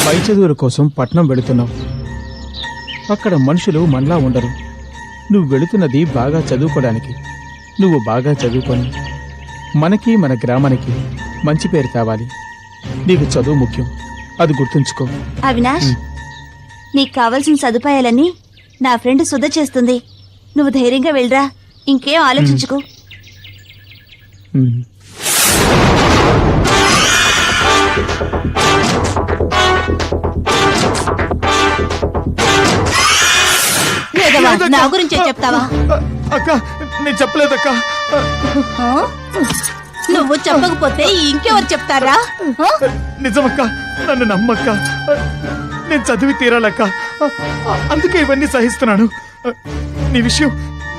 పై చదువుల కోసం పట్నం వెళుతున్నావు. అక్కడ మనుషులు మనలా ఉండరు. నువ్వు వెళుతున్నది బాగా చదువుకోవడానికి. నువ్వు బాగా చదువుకొని మనకి మన గ్రామానికి మంచి పేరు కావాలి. నీకు చదువు ముఖ్యం, అది గుర్తుంచుకో. అవినాష్, నీకు కావలసిన సదుపాయాలన్నీ నా ఫ్రెండ్ సుధ చేస్తుంది. నువ్వు ధైర్యంగా వెళ్ళరా, ఇంకేం ఆలోచించుకో. నా గురించే చెప్తావా? అక్క, నేను చెప్పలేదక్క. నువ్వు చెప్పకపోతే ఇంకెవరు చెప్తారా? నిజమక్క, నన్ను నమ్మక్క. నేను చదివి తీరాలక్క, అందుకే ఇవన్నీ సహిస్తున్నాను. నీ విషయం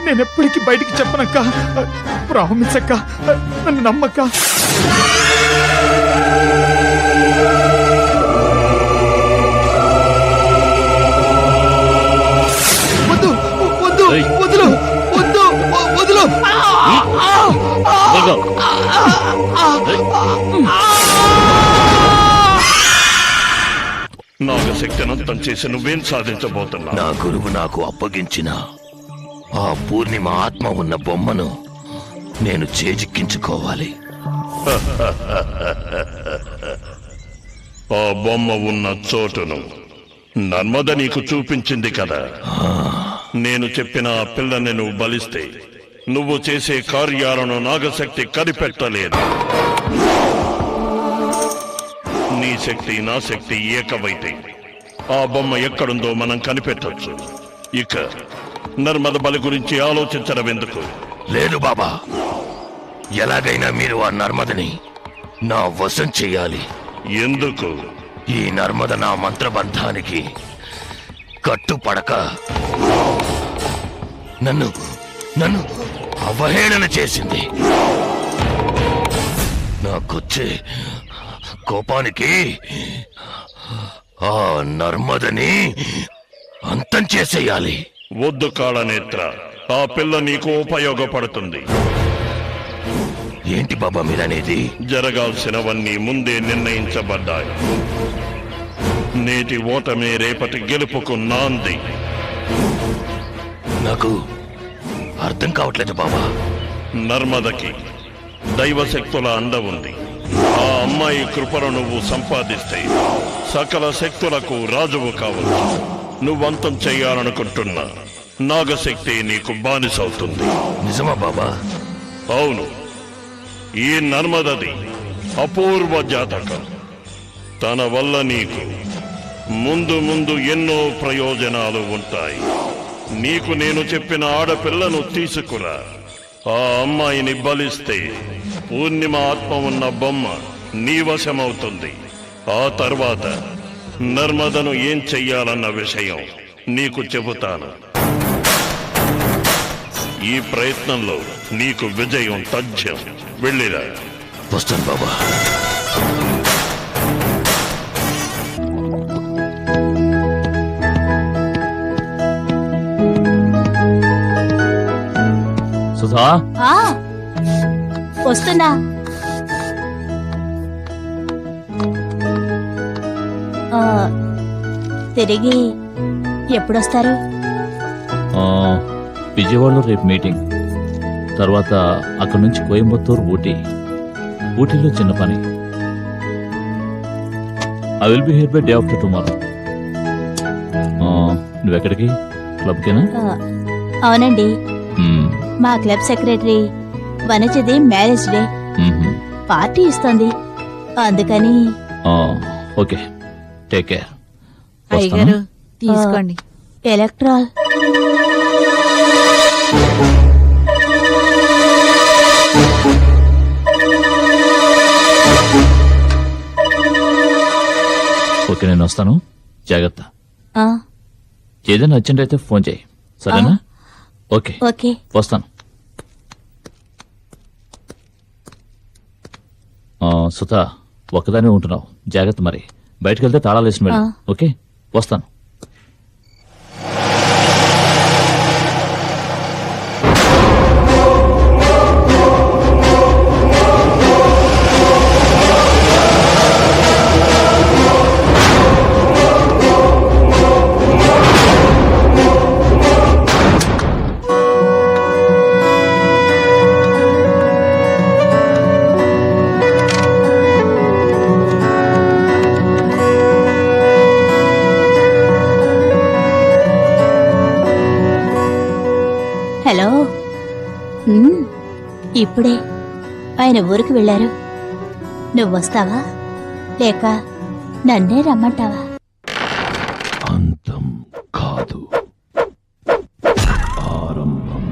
నేను ఎప్పటికీ బయటికి చెప్పనక్క. ప్రామిస్ అక్క, నన్ను నమ్మక్క. వద్దు వద్దు వదులు వద్దు వదులు. నాగశక్తినంతం చేసి నువ్వేం సాధించబోతున్నా? నా గురువు నాకు అప్పగించిన ఆ పూర్ణిమ ఆత్మ ఉన్న బొమ్మను నేను చేజిక్కించుకోవాలి. ఆ బొమ్మ ఉన్న చోటును నర్మద నీకు చూపించింది కదా. నేను చెప్పిన ఆ పిల్లని నువ్వు బలిస్తే నువ్వు చేసే కార్యాలను నాగశక్తి కనిపెట్టలేదు. నీ శక్తి నా శక్తి ఏకమైతే ఆ బొమ్మ ఎక్కడుందో మనం కనిపెట్టొచ్చు. ఇక నర్మద బలి గురించి ఆలోచించడం ఎందుకు? లేదు బాబా, ఎలాగైనా మీరు ఆ నర్మదని నా వశం చెయ్యాలి. ఎందుకు? ఈ నర్మద నా మంత్రబంధానికి కట్టుపడక నన్ను నన్ను అవహేళన చేసింది. నాకొచ్చే కోపానికి ఆ నర్మదని అంతం చేసేయాలి. వద్దు కాళనేత్ర, ఆ పిల్ల నీకు ఉపయోగపడుతుంది. ఏంటి బాబా మీరనేది? జరగాల్సినవన్నీ ముందే నిర్ణయించబడ్డాయి. నేటి ఓటమే రేపటి గెలుపుకు నాంది. నాకు అర్థం కావట్లేదు బాబా. నర్మదకి దైవశక్తుల అండ ఉంది. ఆ అమ్మాయి కృపను నువ్వు సంపాదిస్తే సకల శక్తులకు రాజువు కావచ్చు. నువ్వంతం చెయ్యాలనుకుంటున్నా నాగశక్తి నీకు బానిసవుతుంది. నిజమా బాబా? అవును. ఈ నర్మదది అపూర్వ జాతకం. తన వల్ల నీకు ముందు ముందు ఎన్నో ప్రయోజనాలు ఉంటాయి. నీకు నేను చెప్పిన ఆడపిల్లను తీసుకురా. ఆ అమ్మాయిని బలిస్తే పూర్ణిమ ఆత్మ ఉన్న బొమ్మ నీ వశమవుతుంది. ఆ తర్వాత నర్మదను ఏం చెయ్యాలన్న విషయం నీకు చెబుతాను. ఈ ప్రయత్నంలో నీకు విజయం తథ్యం. వెళ్ళిరా. వస్తాను బాబా. సుధా, వస్తున్నా. తిరిగి ఎప్పుడొస్తారు? విజయవాడలో రేపు మీటింగ్, తర్వాత అక్కడి నుంచి కోయంబత్తూరు, ఊటీలో చిన్న పని. I will be here by day after tomorrow. నువ్వెక్కడికి? క్లబ్కేనా? అవునండి, మా క్లబ్ సెక్రటరీ వనజది మ్యారేజ్ డే పార్టీ ఇస్తుంది, అందుకని. Okay, take care. అయ్యగారు తీసుకోండి. ఎలక్ట్రాల్. ఓకే, నేను వస్తాను. జాగ్రత్త. ఏదైనా అర్జెంట్ అయితే ఫోన్ చేయి, సరేనా? ఓకే ఓకే, వస్తాను. సుధా, ఒక్కదానే ఉంటున్నావు, జాగ్రత్త. మరి బయటకు వెళ్తే తాళాలు వేసిన వెళ్ళు. ఓకే, వస్తాను. ఇప్పుడే ఆయన ఊరికి వెళ్ళారు. నువ్వొస్తావా లేక నన్నే రమ్మంటావా? అంతం కాదు, ఆరంభం.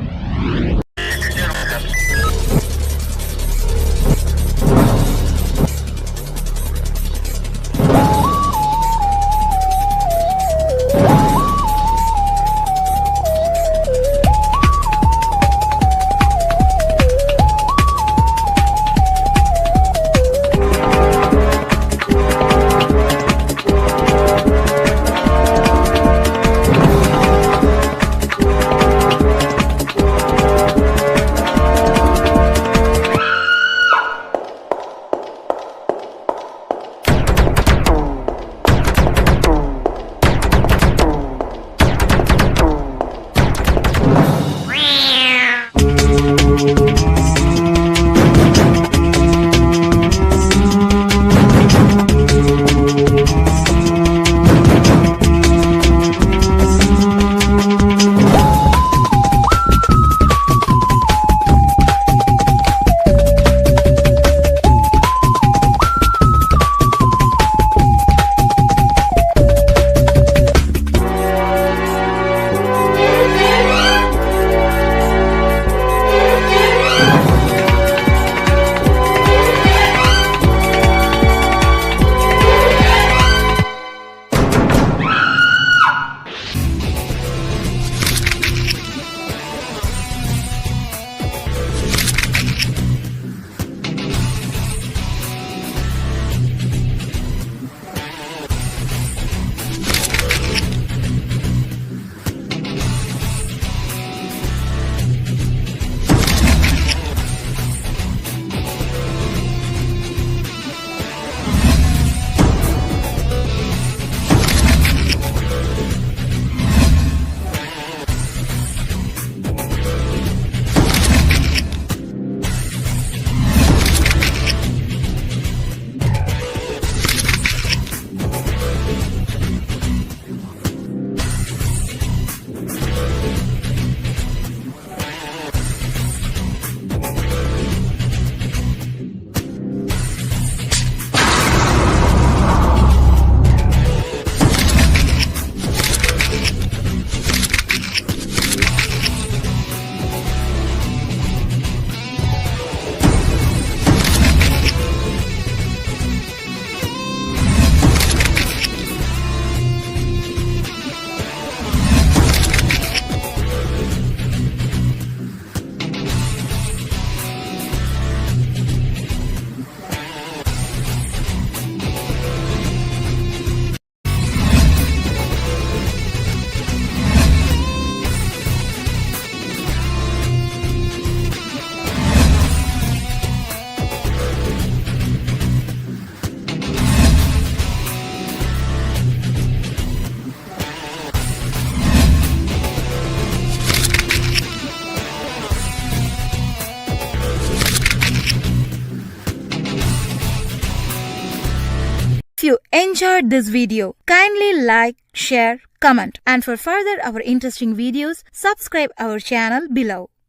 If you enjoyed this video, kindly like, share, comment, and for further our interesting videos, subscribe our channel below.